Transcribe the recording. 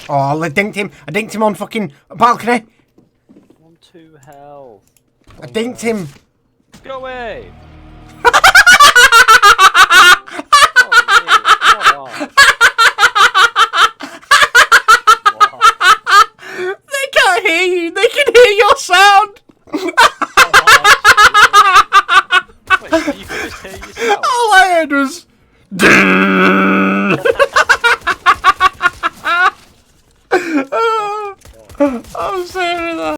Oh, I dinked him. I dinked him on fucking balcony. 1-2 health. I dinked him. Go away. They can't hear you. They can hear your sound. Wait, can you just hear yourself? All I heard was. I'm sorry that.